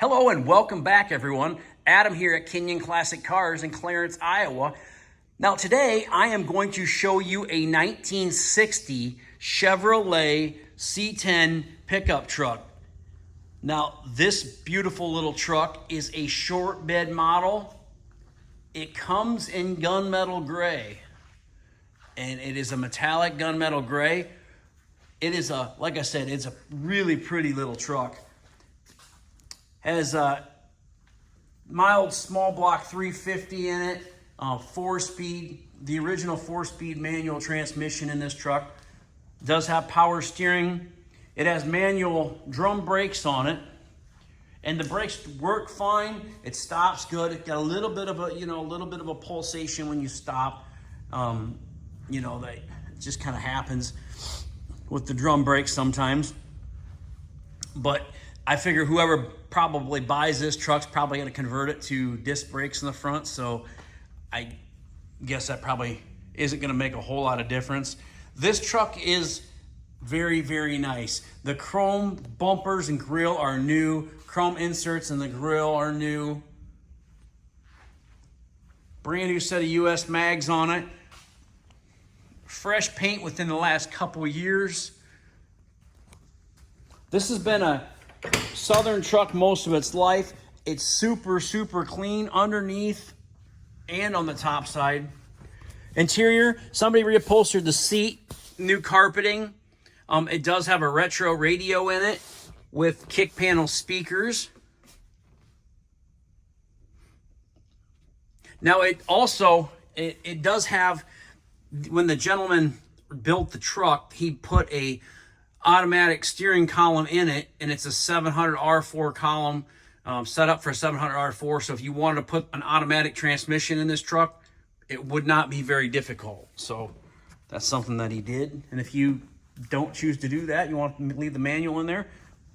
Hello and welcome back, everyone. Adam here at Kinion Classic Cars in Clarence, Iowa. Now today I am going to show you a 1960 Chevrolet C10 pickup truck. Now this beautiful little truck is a short bed model. It comes in gunmetal gray, and it is a metallic gunmetal gray. It is like I said, it's a really pretty little truck. Has a mild small block 350 in it, 4-speed, the original 4-speed manual transmission in this truck. Does have power steering. It has manual drum brakes on it, and the brakes work fine. It stops good. It got a little bit of a pulsation when you stop. That just kind of happens with the drum brakes sometimes. But I figure whoever probably buys this truck's probably going to convert it to disc brakes in the front, so I guess that probably isn't going to make a whole lot of difference. This truck is very, very nice. The chrome bumpers and grille are new. Chrome inserts in the grille are new. Brand new set of US mags on it. Fresh paint within the last couple years. This has been a Southern truck most of its life. It's super, super clean underneath and on the top side. Interior, somebody reupholstered the seat, new carpeting. It does have a retro radio in it with kick panel speakers. Now it also, it does have, when the gentleman built the truck, he put a automatic steering column in it, and it's a 700 R4 column, set up for 700 R4. So if you wanted to put an automatic transmission in this truck, it would not be very difficult. So that's something that he did. And if you don't choose to do that, you want to leave the manual in there,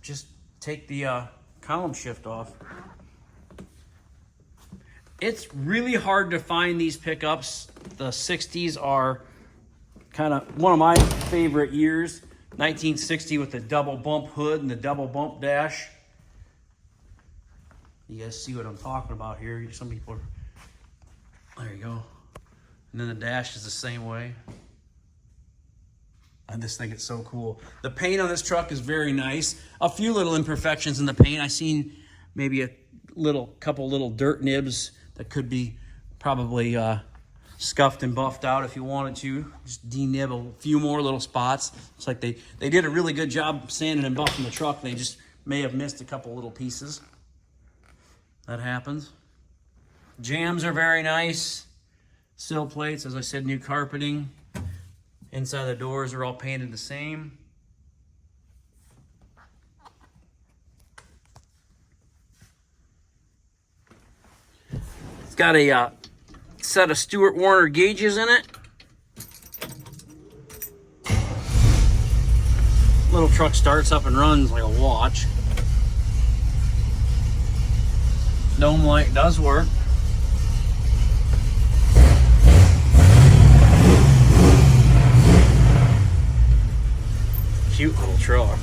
just take the column shift off. It's really hard to find these pickups. The 60s are kind of one of my favorite years. 1960 with the double bump hood and the double bump dash. You guys see what I'm talking about here. Some people are, there you go. And then the dash is the same way. I just think it's so cool. The paint on this truck is very nice. A few little imperfections in the paint. I seen maybe a couple little dirt nibs that could be probably scuffed and buffed out if you wanted to. Just denib a few more little spots. It's like they did a really good job sanding and buffing the truck. They just may have missed a couple little pieces. That happens. Jams are very nice. Sill plates, as I said, new carpeting. Inside the doors are all painted the same. It's got a set of Stewart Warner gauges in it. Little truck starts up and runs like a watch. Dome light does work. Cute little truck.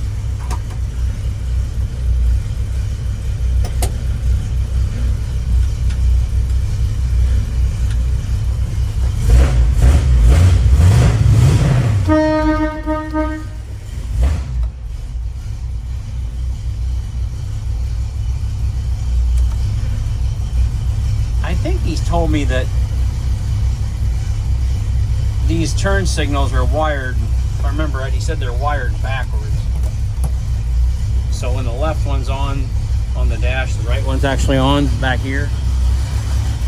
I think he's told me that these turn signals are wired. If I remember right, he said they're wired backwards. So when the left one's on the dash, the right one's actually on back here.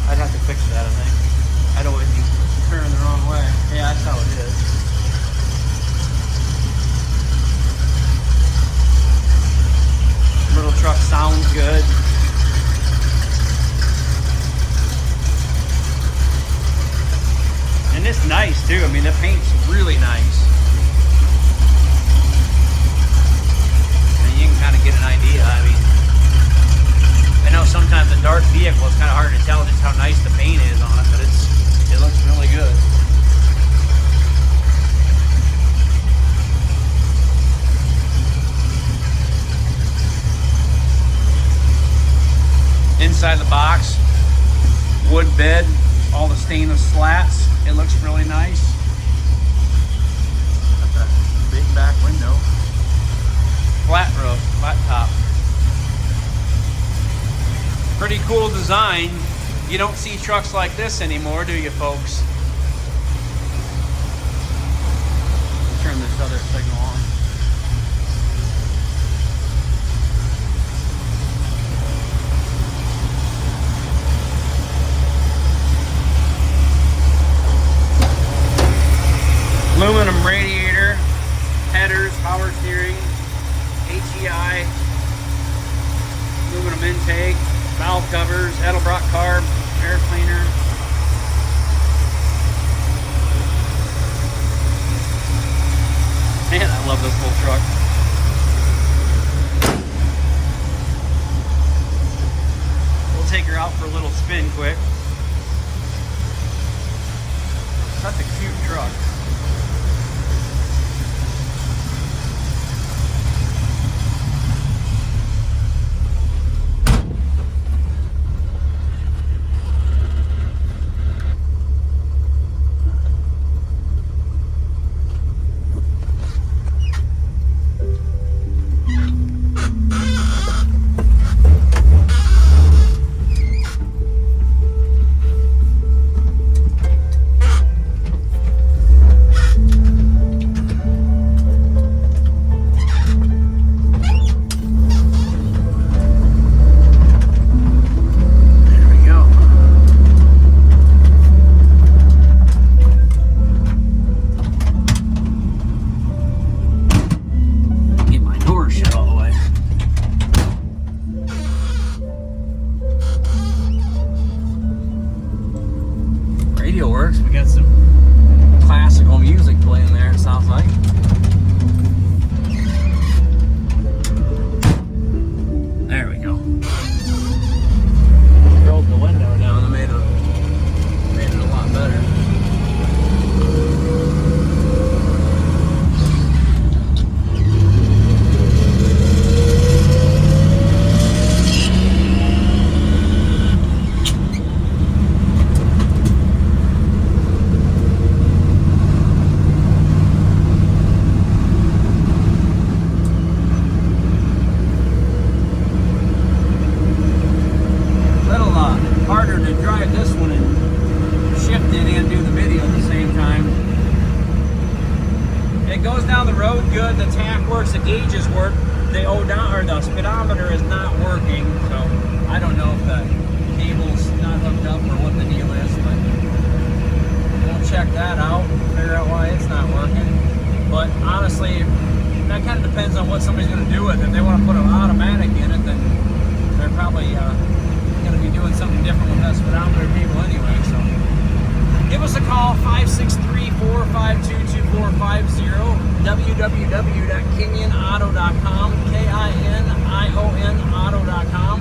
I'd have to fix that, I think. I don't want you turn the wrong way. Yeah, that's how it is. Little truck sounds good. And it's nice too. I mean, the paint's really nice. And you can kind of get an idea. I mean, I know sometimes a dark vehicle is kind of hard to tell just how nice the paint is on it, but it looks really good. Inside the box, wood bed, all the stainless slats. It looks really nice. Got that big back window. Flat roof, flat top. Pretty cool design. You don't see trucks like this anymore, do you, folks? Turn this other signal on. Aluminum radiator, headers, power steering, HEI, aluminum intake, valve covers, Edelbrock carb, air cleaner. Man, I love this little truck. We'll take her out for a little spin quick. Such a cute truck. Radio works. We got some classical music playing there, it sounds like. There we go. Rolled the window down and made it a lot better. Harder to drive this one and shift it and do the video at the same time. It goes down the road good, the tach works, the gauges work, the the speedometer is not working, so I don't know if the cable's not hooked up or what the deal is, but we'll check that out, figure out why it's not working. But honestly, that kind of depends on what somebody's going to do with it. If they want to put an automatic in it, then they're probably going to be doing something different with that speedometer cable anyway. So give us a call, 563-452-2450, www.kinionauto.com, K-I-N-I-O-N auto.com.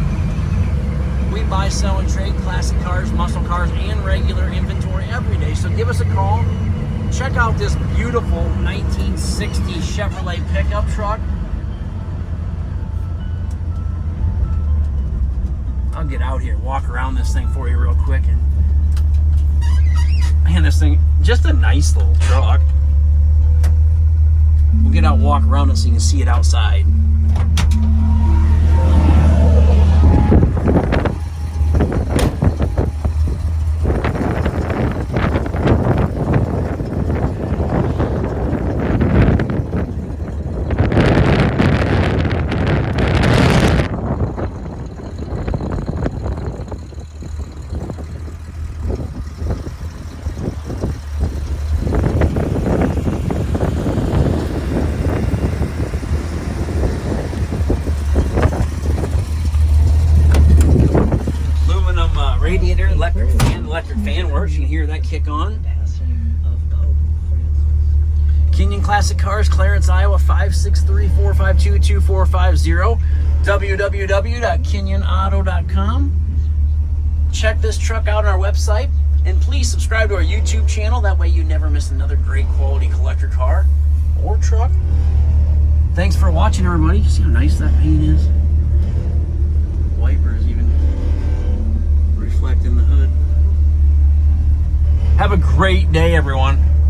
We buy, sell, and trade classic cars, muscle cars, and regular inventory every day. So give us a call. Check out this beautiful 1960 Chevrolet pickup truck. I'll get out here, walk around this thing for you real quick. And man, this thing, just a nice little truck. We'll get out, walk around it so you can see it outside. Radiator, electric fan works. You can hear that kick on. Kinion Classic Cars, Clarence, Iowa, 563-452-2450, www.kinionauto.com. Check this truck out on our website, and please subscribe to our YouTube channel. That way you never miss another great quality collector car or truck. Thanks for watching, everybody. See how nice that paint is? Wipers even Have a great day, everyone.